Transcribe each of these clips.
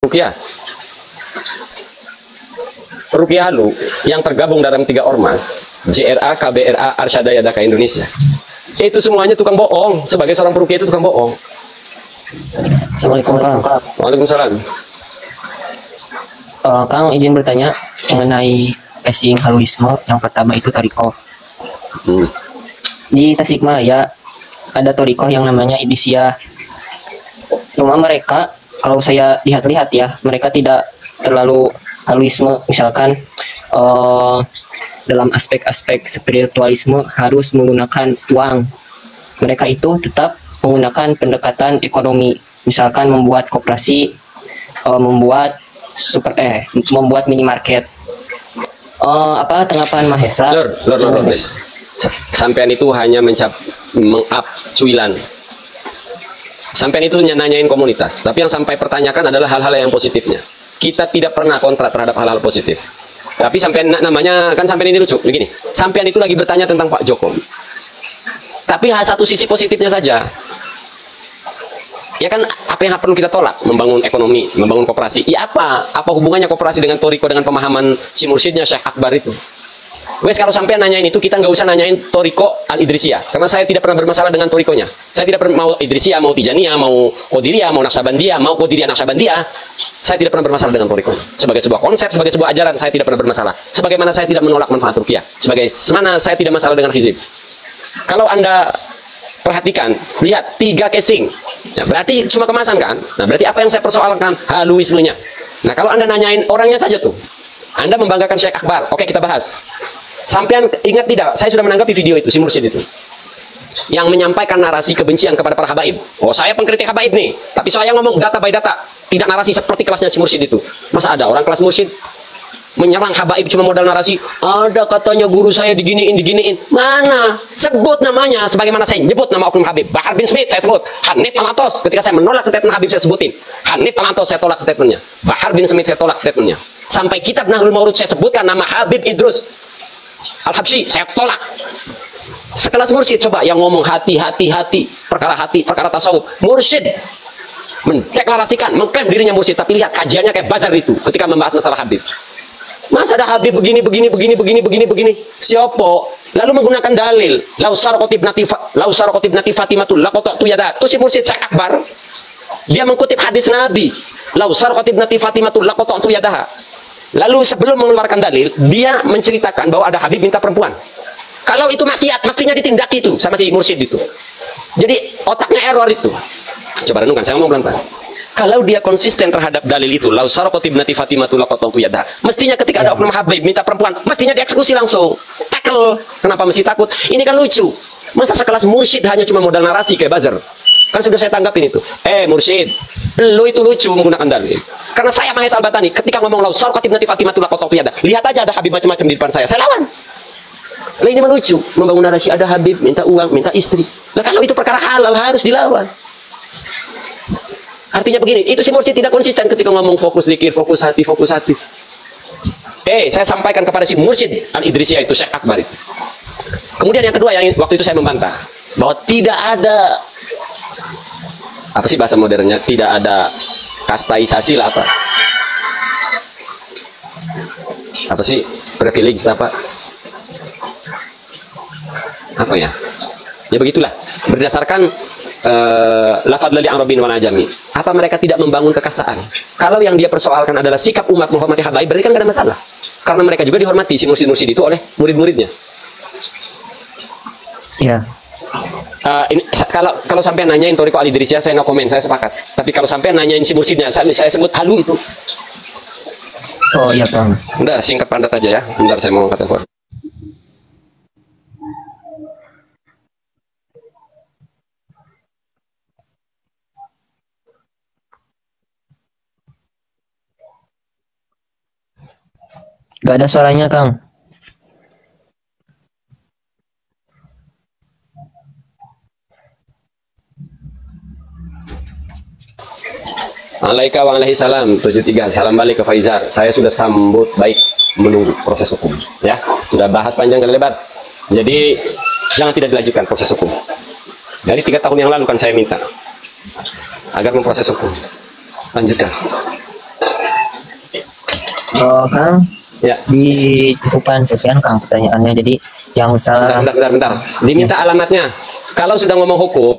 Rukiah. Rukiah Halu yang tergabung dalam 3 ormas, JRA, KBRA, Arsyada Yadaka Indonesia. Itu semuanya tukang bohong. Sebagai seorang perukiah itu tukang bohong. Assalamualaikum Kang. Waalaikumsalam. Kang izin bertanya mengenai casing haluisme. Yang pertama itu Torikoh. Di Tasikmalaya ada Torikoh yang namanya Idisia. Cuma mereka, kalau saya lihat-lihat ya, mereka tidak terlalu haluisme. Misalkan dalam aspek-aspek spiritualisme harus menggunakan uang. Mereka itu tetap menggunakan pendekatan ekonomi. Misalkan membuat koperasi, membuat membuat minimarket. Apa tanggapan Mahesa? Lor, please. Sampean itu hanya meng-up cuilan. Sampean itu nanyain komunitas, tapi yang sampai pertanyakan adalah hal-hal yang positifnya. Kita tidak pernah kontra terhadap hal-hal positif. Tapi sampean namanya kan sampean ini lucu begini. Sampean itu lagi bertanya tentang Pak Jokowi. Tapi satu sisi positifnya saja. Ya kan, apa yang perlu kita tolak? Membangun ekonomi, membangun koperasi. Ya apa? Apa hubungannya koperasi dengan Toriko, dengan pemahaman si mursyidnya Syekh Akbar itu? Wes, kalau sampai nanyain itu, kita nggak usah nanyain Toriko Al-Idrisiyah. Karena saya tidak pernah bermasalah dengan Torikonya. Saya tidak pernah mau Idrisiyah, mau Tijaniyah, mau Qadiriyah, mau Naqsabandiyah, mau Qadiriyah Naqsabandiyah. Saya tidak pernah bermasalah dengan Toriko. Sebagai sebuah konsep, sebagai sebuah ajaran, saya tidak pernah bermasalah. Sebagaimana saya tidak menolak manfaat ruqyah. Sebagaimana saya tidak masalah dengan hizib. Kalau Anda perhatikan, lihat 3 casing. Ya, berarti cuma kemasan kan? Nah, berarti apa yang saya persoalkan? Haluismenya. Nah, kalau Anda nanyain orangnya saja tuh. Anda membanggakan Syekh Akbar. Oke, kita bahas. Sampean ingat tidak? Saya sudah menanggapi video itu, si mursyid itu. Yang menyampaikan narasi kebencian kepada para habaib. Oh, saya pengkritik habaib nih. Tapi saya ngomong data by data. Tidak narasi seperti kelasnya si mursyid itu. Masa ada orang kelas mursyid menyerang habaib cuma modal narasi? Ada katanya guru saya diginiin. Mana? Sebut namanya. Sebagaimana saya nyebut nama oknum Habib. Bahar bin Smith saya sebut. Hanif Al-Atos. Ketika saya menolak statement Habib saya sebutin. Hanif Al-Atos saya tolak statementnya. Bahar bin Smith saya tolak statementnya. Sampai kitab Nahlul Maurud saya sebutkan nama Habib Idrus Al-Habsyi saya tolak. Sekelas mursyid coba yang ngomong hati, perkara tasawuf. Mursyid mendeklarasikan, mengklaim dirinya mursyid, tapi lihat kajiannya kayak bazar itu ketika membahas masalah Habib. Masa ada Habib begini. Siopo lalu menggunakan dalil lausar kotib nati Fatimatul laqata'tu yada. Itu si mursyid Syekh Akbar. Dia mengutip hadis Nabi. Lausar kotib nati Fatimatul laqata'tu yadaha. Lalu sebelum mengeluarkan dalil, dia menceritakan bahwa ada Habib minta perempuan. Kalau itu maksiat, mestinya ditindaki itu sama si mursyid itu. Jadi otaknya error itu. Coba renungkan, saya ngomong pelan-pelan. Kalau dia konsisten terhadap dalil itu, lau sarqati ibnati Fatimatul laqata'tu yadaha. Mestinya ketika ada oknum Habib minta perempuan, mestinya dieksekusi langsung. Tackle. Kenapa mesti takut? Ini kan lucu. Masa sekelas mursyid hanya cuma modal narasi kayak buzzer? Kan sudah saya tanggapin itu. Mursyid, lu itu lucu menggunakan dalil. Karena saya Mahesa Al-Batani ketika ngomong lau sarqati ibnati Fatimatul laqata'tu yadaha. Lihat aja ada Habib macam-macam di depan saya lawan. Lah ini melucu, membangun narasi ada Habib minta uang, minta istri. Nah kalau itu perkara halal harus dilawan. Artinya begini, itu si mursyid tidak konsisten ketika ngomong fokus zikir, fokus hati. Saya sampaikan kepada si mursyid Al-Idrisiyah itu Syekh Akbar itu. Kemudian yang kedua yang waktu itu saya membantah bahwa tidak ada apa sih bahasa modernnya, tidak ada kastaisasi lah apa sih privilege apa ya begitulah, berdasarkan lafadz lali arabin wal ajami. Apa mereka tidak membangun kekastaan? Kalau yang dia persoalkan adalah sikap umat menghormati habaib, berarti kan gak ada masalah, karena mereka juga dihormati si mursyid-mursyid itu oleh murid-muridnya. Ya. Ini kalau sampai nanyain Toriko Al-Idrisiyah saya no komen, saya sepakat. Tapi kalau sampai nanyain si mursyidnya, saya sebut halu itu. Oh iya Kang. Udah singkat padat aja ya. Bentar saya mau angkat telepon. Gak ada suaranya Kang. Alaika wa alaihi salam 73. Salam balik ke Faizar. Saya sudah sambut baik, menunggu proses hukum ya. Sudah bahas panjang dan lebar. Jadi jangan tidak dilanjutkan proses hukum. Dari 3 tahun yang lalu kan saya minta agar memproses hukum. Lanjutkan. Kang, Ya. dicukupkan sekian Kang pertanyaannya. Jadi yang salah. Bentar. Diminta alamatnya. Kalau sudah ngomong hukum,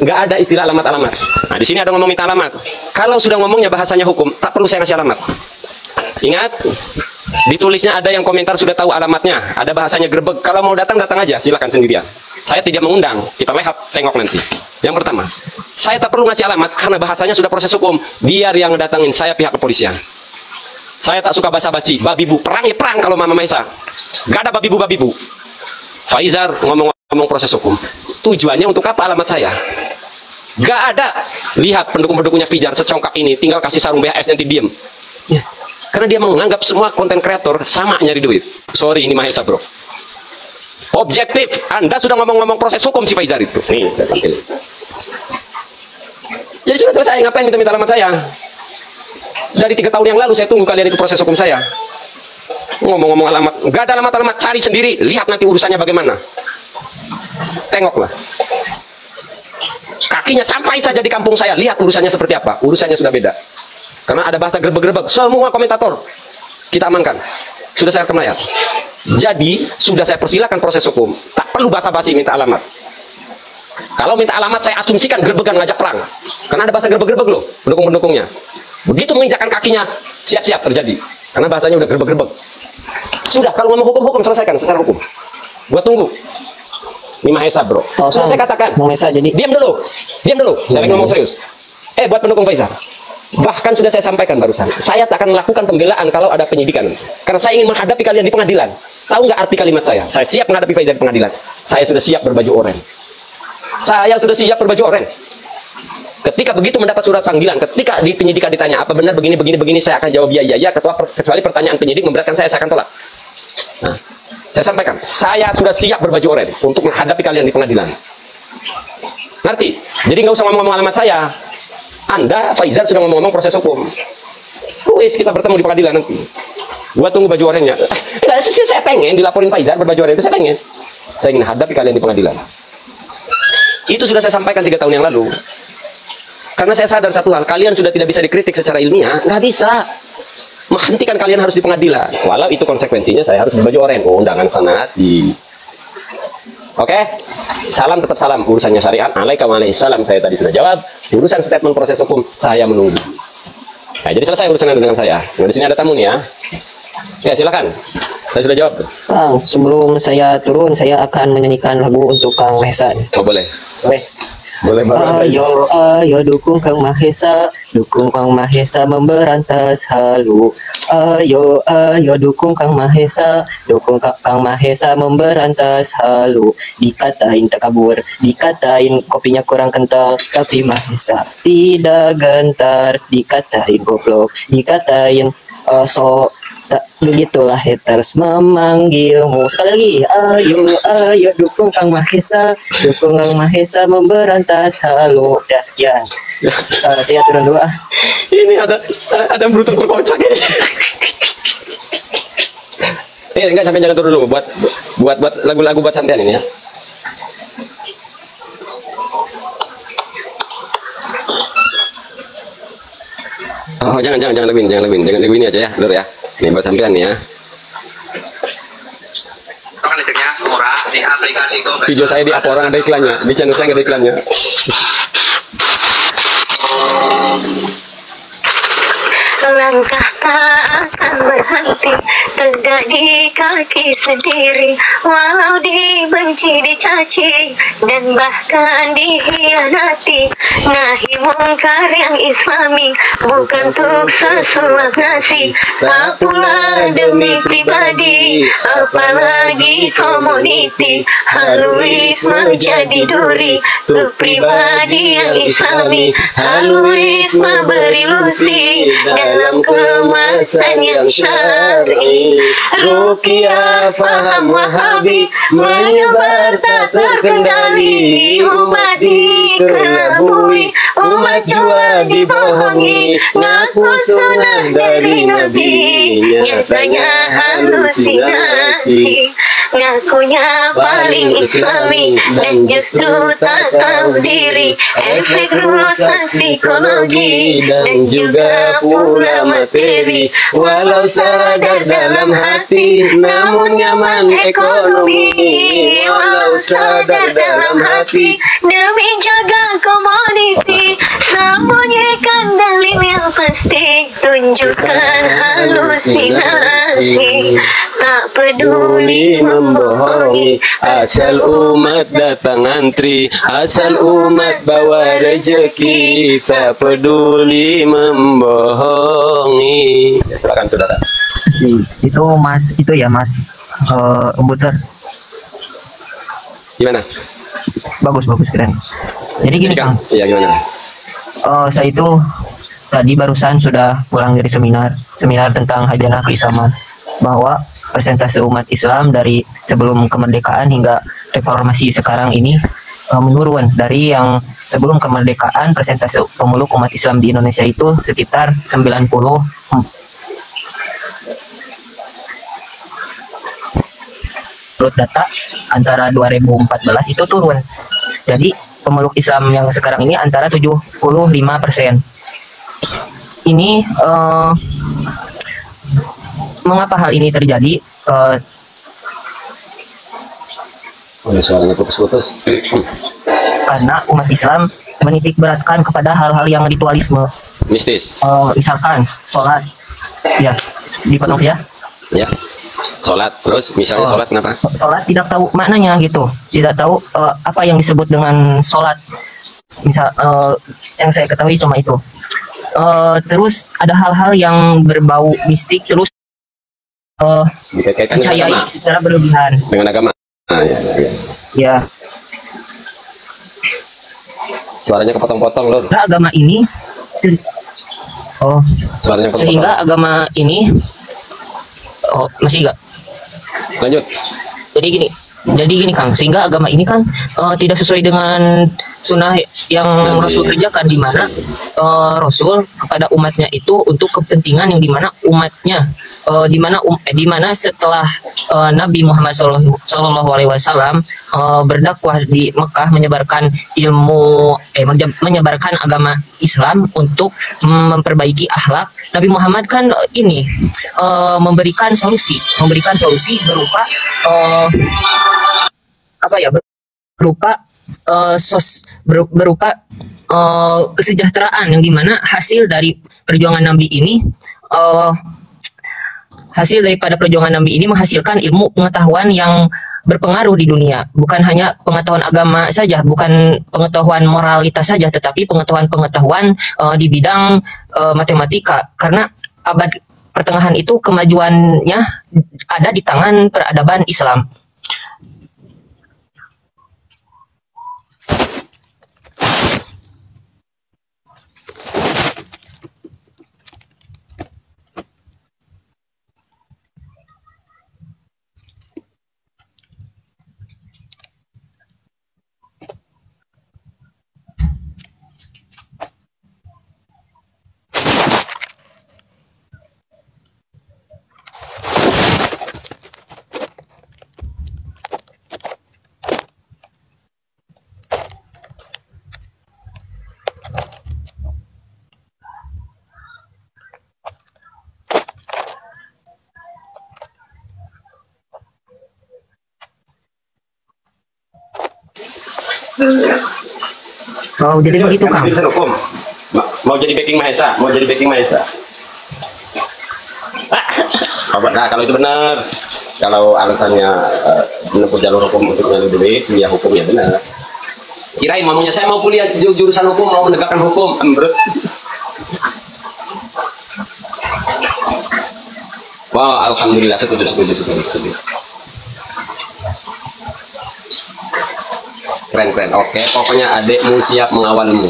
nggak ada istilah alamat-alamat. Nah, di sini ada ngomong minta alamat. Kalau sudah ngomongnya bahasanya hukum, tak perlu saya ngasih alamat. Ingat, ditulisnya ada yang komentar sudah tahu alamatnya. Ada bahasanya gerbek. Kalau mau datang aja, silakan sendirian. Saya tidak mengundang. Kita lehap, tengok nanti. Yang pertama, saya tak perlu ngasih alamat karena bahasanya sudah proses hukum. Biar yang datangin, saya pihak kepolisian. Saya tak suka basa-basi, babi bu, perang ya perang kalau Mama Maisa. Gak ada babi bu. Faizar ngomong proses hukum. Tujuannya untuk apa alamat saya? Gak ada. Lihat pendukung-pendukungnya Faizar secongkak ini, tinggal kasih sarung BHS nanti diem. Ya. Karena dia menganggap semua konten kreator sama nyari duit. Sorry, ini Mahesa bro. Objektif, Anda sudah ngomong-ngomong proses hukum si Faizar itu. Nih, saya tampil. Jadi sudah selesai, ngapain minta alamat saya? Dari 3 tahun yang lalu saya tunggu kalian itu proses hukum saya. Ngomong-ngomong alamat, nggak ada alamat-alamat, cari sendiri, lihat nanti urusannya bagaimana. Tengoklah. Kakinya sampai saja di kampung saya, lihat urusannya seperti apa. Urusannya sudah beda. Karena ada bahasa gerbek-gerbek, semua komentator kita amankan. Sudah saya rekam layar. Jadi, sudah saya persilakan proses hukum. Tak perlu basa-basi minta alamat. Kalau minta alamat, saya asumsikan gerbegan ngajak perang. Karena ada bahasa gerbek-gerbek loh, pendukung-pendukungnya. Begitu menginjakkan kakinya, siap-siap terjadi. Karena bahasanya udah gerbek-gerbek. Sudah, kalau ngomong hukum, selesaikan secara hukum. Gua tunggu. Ini Mahesa bro. Sudah saya katakan. Mahesa jadi. Diam dulu. Saya lagi ngomong serius. Buat pendukung Faizar. Bahkan sudah saya sampaikan barusan. Saya tak akan melakukan pembelaan kalau ada penyidikan. Karena saya ingin menghadapi kalian di pengadilan. Tahu nggak arti kalimat saya? Saya siap menghadapi Faizar di pengadilan. Saya sudah siap berbaju oranye. Ketika begitu mendapat surat panggilan, ketika di penyidikan ditanya apa benar begini, saya akan jawab ya. Kecuali pertanyaan penyidik memberatkan saya akan tolak. Nah, saya sampaikan, saya sudah siap berbaju oranye untuk menghadapi kalian di pengadilan. Ngerti? Jadi nggak usah ngomong-ngomong alamat saya. Anda, Faizar sudah ngomong-ngomong proses hukum. Wis, kita bertemu di pengadilan nanti. Gua tunggu baju oranye-nya. Saya pengen dilaporin Faizar berbaju oranye itu, saya pengen. Saya ingin hadapi kalian di pengadilan. Itu sudah saya sampaikan 3 tahun yang lalu. Karena saya sadar satu hal, kalian sudah tidak bisa dikritik secara ilmiah, nggak bisa. Menghentikan kalian harus di pengadilan. Walau itu konsekuensinya saya harus berbaju oranye. Oh, undangan sanad di. Oke? Salam tetap salam. Urusannya syariat. Waalaikumsalam. Saya tadi sudah jawab. Urusan statement proses hukum saya menunggu. Nah, jadi selesai urusan dengan saya. Nah, di sini ada tamu nih ya. Ya, silakan. Saya sudah jawab. Kang, sebelum saya turun, saya akan menyanyikan lagu untuk Kang Mahesa. Oh, boleh. Boleh. Boleh banget. Ayo dukung Kang Mahesa, dukung Kang Mahesa memberantas halu. Ayo dukung Kang Mahesa, dukung Kang Mahesa memberantas halu. Dikatain takabur, dikatain kopinya kurang kental, tapi Mahesa tidak gentar. Dikatain goblok, dikatain tak begitulah haters memanggilmu. Sekali lagi, ayo dukung Kang Mahesa, dukung Kang Mahesa memberantas halu. Ya sekian. Saya turun dulu ah. Ini ada brutal berkocak ini. Enggak, sampai jangan turun dulu. Buat lagu-lagu buat sampean ini ya. Oh, jangan lagu ini aja ya, Lur ya. Ini buat sampean nih ya. Listriknya murah di aplikasi Go. Video saya di up orang ada iklannya, di channel saya nggak ada iklannya. Langkah tak akan berhenti, tegak di kaki sendiri, walau dibenci, dicaci, dan bahkan dihianati. Nahi mungkar yang islami, bukan untuk sesuap nasi, tak pula demi pribadi, apalagi komoditi. Haluisme jadi duri, untuk pribadi yang islami. Haluisme berilusi dalam kemasan yang syar'i. Ruqyah faham wahabi menyebar tak terkendali. Umat dikelabui, umat jua dibohongi, ngaku sunnah dari Nabi, nyatanya halusinasi. ngakunya paling islami dan justru tak tahu diri. Efek rusak psikologi dan juga pula materi. Walau sadar dalam hati namun nyaman ekonomi. Walau sadar dalam hati demi jaga komoditi, sembunyikan dalil yang pasti, tunjukkan halusinasi. Tak peduli membohongi, asal umat datang antri, asal umat bawa rejeki, tak peduli membohongi. Ya, silakan saudara. Itu Mas, itu ya Mas komputer. Gimana? Bagus keren. Jadi gini Kang. Iya, gimana? Saya itu tadi barusan sudah pulang dari seminar tentang Hajanah Keislaman, bahwa persentase umat Islam dari sebelum kemerdekaan hingga reformasi sekarang ini menurun. Dari yang sebelum kemerdekaan persentase pemeluk umat Islam di Indonesia itu sekitar 90. Menurut data antara 2014 itu turun. Jadi pemeluk Islam yang sekarang ini antara 75%. Ini mengapa hal ini terjadi? Suaranya putus-putus. Karena umat Islam menitik beratkan kepada hal-hal yang ritualisme. Mistis. Misalkan sholat, ya dipotong ya. Ya. Sholat, terus misalnya sholat kenapa? Sholat tidak tahu maknanya gitu, tidak tahu apa yang disebut dengan sholat. Misal yang saya ketahui cuma itu. Terus ada hal-hal yang berbau mistik, terus percayai secara berlebihan dengan agama. Ya. Suaranya kepotong-potong loh. Agama ini, suaranya kepotong-potong. Sehingga agama ini, masih enggak? Lanjut. Jadi gini Kang, sehingga agama ini kan tidak sesuai dengan sunnah yang Rasul kerjakan, di mana Rasul kepada umatnya itu untuk kepentingan yang dimana umatnya di mana setelah Nabi Muhammad SAW berdakwah di Mekah, menyebarkan ilmu, menyebarkan agama Islam untuk memperbaiki akhlak, Nabi Muhammad kan memberikan solusi berupa kesejahteraan, yang dimana hasil dari perjuangan Nabi ini, hasil daripada perjuangan Nabi ini menghasilkan ilmu pengetahuan yang berpengaruh di dunia, bukan hanya pengetahuan agama saja, bukan pengetahuan moralitas saja, tetapi pengetahuan di bidang matematika. Karena abad pertengahan itu kemajuannya ada di tangan peradaban Islam. Oh, jadi begitu Kang. Mau jadi backing Mahesa, Nah, kalau itu benar, kalau alasannya menempuh jalur hukum untuk nyari duit, ya hukumnya benar. Kirain mamanya saya mau kuliah jurusan hukum, mau menegakkan hukum, Wow, alhamdulillah, setuju. Keren. Oke, pokoknya adekmu siap mengawalmu.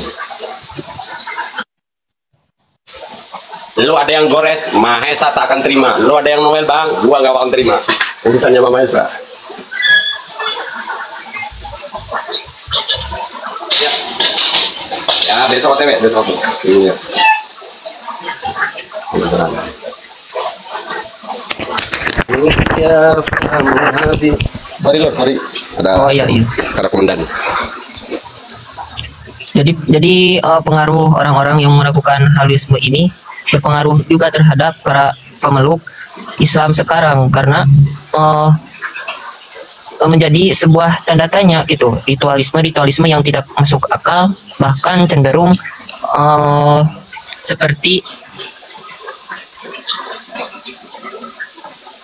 Lu ada yang gores, Mahesa tak akan terima. Lu ada yang Noel, Bang, gua gak akan terima. Urusannya Mahesa. Ya, besok OTW, besok. Iya. Ya, Nabi. Sorry Lord, sorry. Oh iya iya. Ada komandan. Jadi pengaruh orang-orang yang melakukan haluisme ini berpengaruh juga terhadap para pemeluk Islam sekarang karena menjadi sebuah tanda tanya gitu, ritualisme yang tidak masuk akal, bahkan cenderung seperti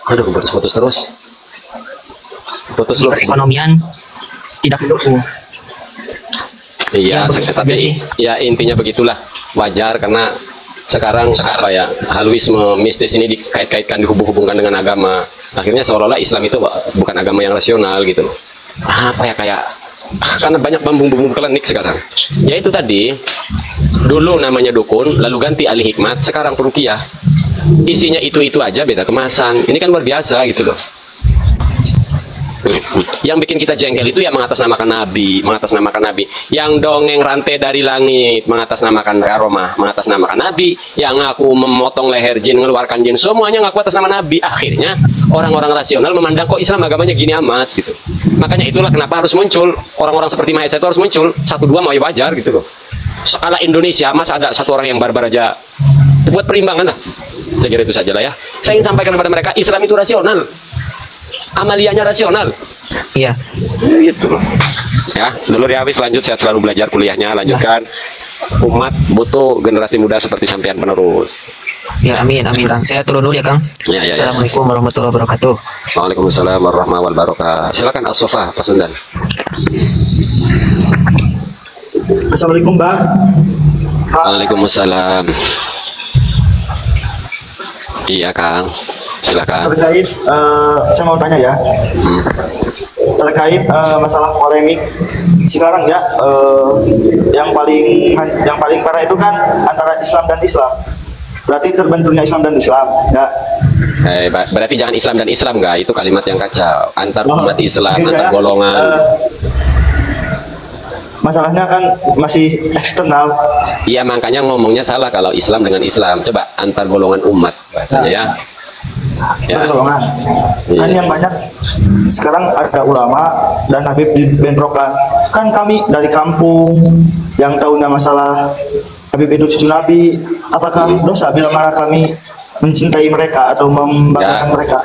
Aduh, putus terus. Putus loh. perekonomian tidak mendukung. Iya, Ya, begitu saja tapi sih. ya intinya begitulah. Wajar karena sekarang apa ya, haluisme mistis ini dikait-kaitkan, dihubung-hubungkan dengan agama. Akhirnya seolah-olah Islam itu bukan agama yang rasional gitu loh. Apa ya, kayak karena banyak bambu-bambu klinik sekarang. Ya itu tadi, dulu namanya dukun, lalu ganti ahli hikmat, sekarang peruqyah. Isinya itu aja, beda kemasan. Ini kan luar biasa gitu loh. Yang bikin kita jengkel itu ya mengatasnamakan Nabi, yang dongeng rantai dari langit, mengatasnamakan karomah, mengatasnamakan Nabi, yang ngaku memotong leher jin, mengeluarkan jin, semuanya ngaku atas nama Nabi. Akhirnya orang-orang rasional memandang kok Islam agamanya gini amat gitu. Makanya itulah kenapa harus muncul orang-orang seperti Mahesa itu harus muncul. 1-2 mau wajar gitu loh. Skala Indonesia, masa ada satu orang yang barbar aja? Buat perimbangan lah. Saya kira itu sajalah ya. Saya ingin sampaikan kepada mereka, Islam itu rasional. Amaliannya rasional. Iya. Gitu. Ya, dulu ya habis, lanjut, sehat selalu belajar kuliahnya, lanjutkan. Umat butuh generasi muda seperti sampean penerus. Ya, amin Kang. Saya turun dulu ya Kang. Ya. Assalamualaikum warahmatullahi wabarakatuh. Waalaikumsalam warahmatullahi wabarakatuh. Silakan Al-Sofa, Pak Sundan. Assalamualaikum Bang. Waalaikumsalam. Iya Kang, silakan. Terkait saya mau tanya ya. Terkait masalah polemik sekarang ya, yang paling parah itu kan antara Islam dan Islam. Berarti terbenturnya Islam dan Islam ya. Berarti jangan Islam dan Islam, enggak, itu kalimat yang kacau. Antar umat Islam, Gitu antar ya. golongan. Masalahnya kan masih eksternal. Iya, makanya ngomongnya salah kalau Islam dengan Islam. Coba antar golongan umat bahasanya ya. Ya. Golongan. Kan Iya. yang banyak sekarang ada ulama dan Habib dibentrokan. Kan kami dari kampung yang tahunya masalah Habib itu cucu Nabi, apakah dosa bila mana kami mencintai mereka atau membanggakan Ya. mereka?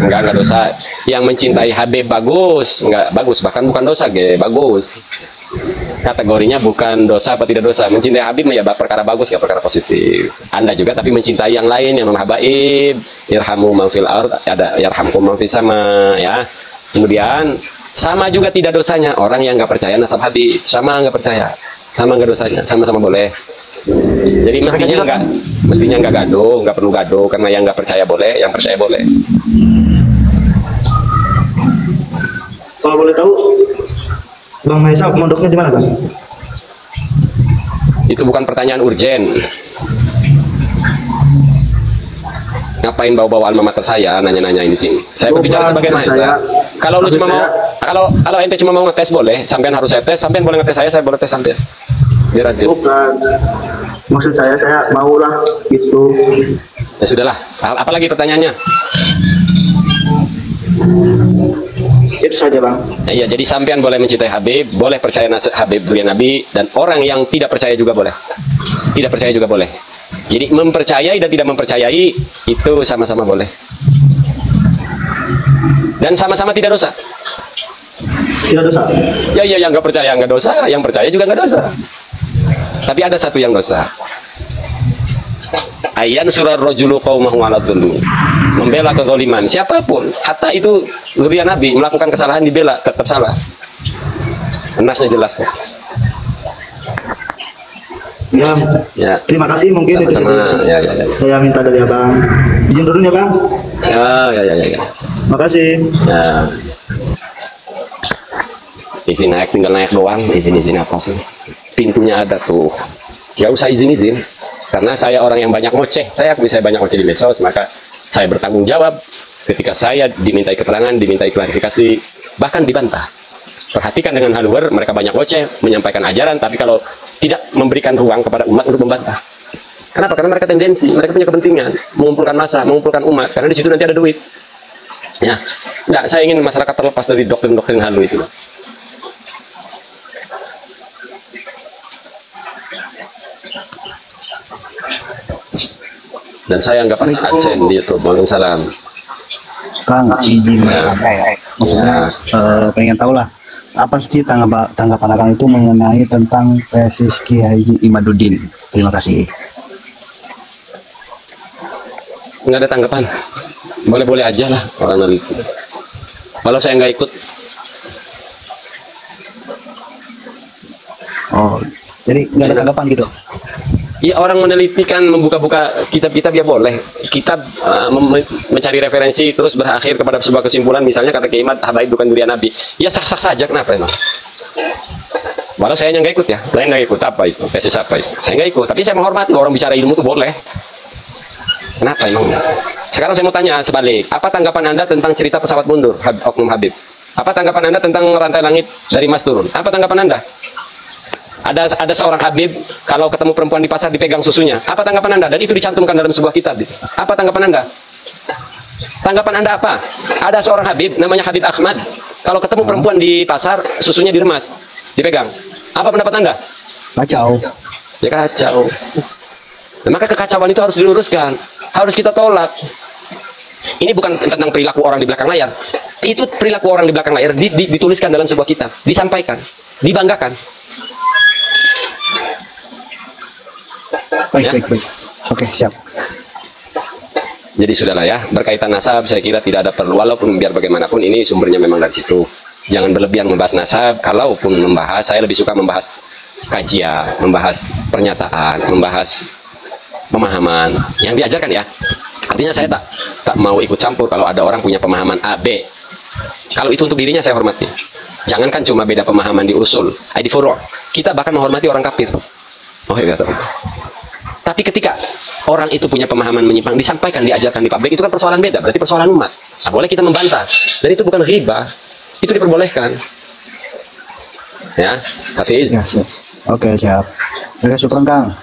Enggak dosa. Yang mencintai Habib bagus, enggak bagus, bahkan bukan dosa, bagus. Kategorinya bukan dosa apa tidak dosa. Mencintai Habib ya perkara bagus, ya perkara positif. Anda juga tapi mencintai yang lain, yang non habaib, irhamu man fil ard, ada yarhamkum man fis sama ya. Kemudian sama juga tidak dosanya orang yang nggak percaya nasab Habib, sama nggak percaya, sama nggak dosanya, sama-sama boleh. Jadi mestinya nggak gaduh, nggak perlu gaduh, karena yang nggak percaya boleh, yang percaya boleh. Kalau boleh tahu, Bang Mahesa mondoknya di mana, Bang? Itu bukan pertanyaan urgen. Ngapain bawa-bawa alma mater saya, nanya-nanya ini sini. Saya berbicara sebagai Mahesa. Kalau lu cuma mau, kalau ente cuma mau ngetes boleh, sampean harus saya tes, sampean boleh ngetes saya boleh tes sampean. Biar adil. Bukan. Maksud saya maulah itu. Ya sudahlah. Apalagi pertanyaannya? Itu saja, Bang. Nah, iya, jadi sampean boleh mencintai Habib, boleh percaya Habib durian Nabi, dan orang yang tidak percaya juga boleh. Tidak percaya juga boleh. Jadi mempercayai dan tidak mempercayai itu sama-sama boleh. Dan sama-sama tidak dosa. Tidak dosa. Ya, yang nggak percaya nggak dosa, yang percaya juga nggak dosa. Tapi ada satu yang dosa. Ayan surah rojulu qaumahu ala dzulmi. Membela kezaliman siapapun, hatta itu zuriat Nabi melakukan kesalahan dibela, tetap salah. Nasnya jelas kok. Ya. Terima kasih, mungkin itu saja. Ya. Saya minta dari Abang. Izin turun ya, Bang. Ya. Makasih. Ya. Izin naik, tinggal naik doang. Izin apa sih? Pintunya ada tuh. Gak usah izin. Karena saya orang yang banyak ngoceh. Saya akui saya banyak ngoceh di medsos, maka saya bertanggung jawab ketika saya dimintai keterangan, dimintai klarifikasi, bahkan dibantah. Perhatikan dengan hal luar, mereka banyak ngoceh, menyampaikan ajaran, tapi kalau tidak memberikan ruang kepada umat untuk membantah. Kenapa? Karena mereka tendensi, mereka punya kepentingan mengumpulkan massa, mengumpulkan umat, karena di situ nanti ada duit. Ya, enggak, saya ingin masyarakat terlepas dari doktrin-doktrin halu itu. Dan saya anggap Mas Aceh di YouTube. Waalaikumsalam. Kang, izin maksudnya pengen tahu lah apa sih tanggapan Akang itu mengenai tentang tesis Ki Haji Imaduddin. Terima kasih. Nggak ada tanggapan, boleh-boleh aja lah orang neliti. Kalau saya nggak ikut, oh jadi nggak ada tanggapan gitu. ya orang meneliti kan membuka-buka kitab-kitab ya boleh. Kitab mencari referensi terus berakhir kepada sebuah kesimpulan, misalnya kata Kiai Imad Habaib bukan durian Nabi, ya sah-sah saja, kenapa emang? Walau saya nggak ikut ya, saya nggak ikut apa itu, tesis apa itu, saya nggak ikut, tapi saya menghormati orang bicara ilmu itu boleh. Kenapa emang? Sekarang saya mau tanya sebalik, apa tanggapan Anda tentang cerita pesawat mundur, Oknum Habib? Apa tanggapan Anda tentang rantai langit dari Mas turun? Apa tanggapan Anda? Ada seorang Habib, kalau ketemu perempuan di pasar dipegang susunya. Apa tanggapan Anda? Dan itu dicantumkan dalam sebuah kitab. Apa tanggapan Anda? Tanggapan Anda apa? Ada seorang Habib, namanya Habib Ahmad. Kalau ketemu perempuan di pasar, susunya diremas, dipegang. Apa pendapat Anda? Kacau. Ya kacau. Nah, maka kekacauan itu harus diluruskan, harus kita tolak. Ini bukan tentang perilaku orang di belakang layar. Itu perilaku orang di belakang layar dituliskan dalam sebuah kitab, disampaikan, dibanggakan. Baik, Ya. baik. Oke, siap. Jadi sudahlah ya, berkaitan nasab saya kira tidak ada perlu, walaupun biar bagaimanapun ini sumbernya memang dari situ. Jangan berlebihan membahas nasab, kalaupun membahas, saya lebih suka membahas kajian, membahas pernyataan, membahas pemahaman yang diajarkan ya. Artinya saya tak mau ikut campur kalau ada orang punya pemahaman A, B. Kalau itu untuk dirinya saya hormati. Jangankan cuma beda pemahaman di usul, di furu'. Kita bahkan menghormati orang kafir. Oh ya, tapi ketika orang itu punya pemahaman menyimpang, disampaikan, diajarkan di publik, itu kan persoalan beda, berarti persoalan umat. Nah, boleh kita membantah, dan itu bukan ghibah, itu diperbolehkan. Ya, Hafiz. Ya, siap. Oke, siap. Oke, syukran Kang.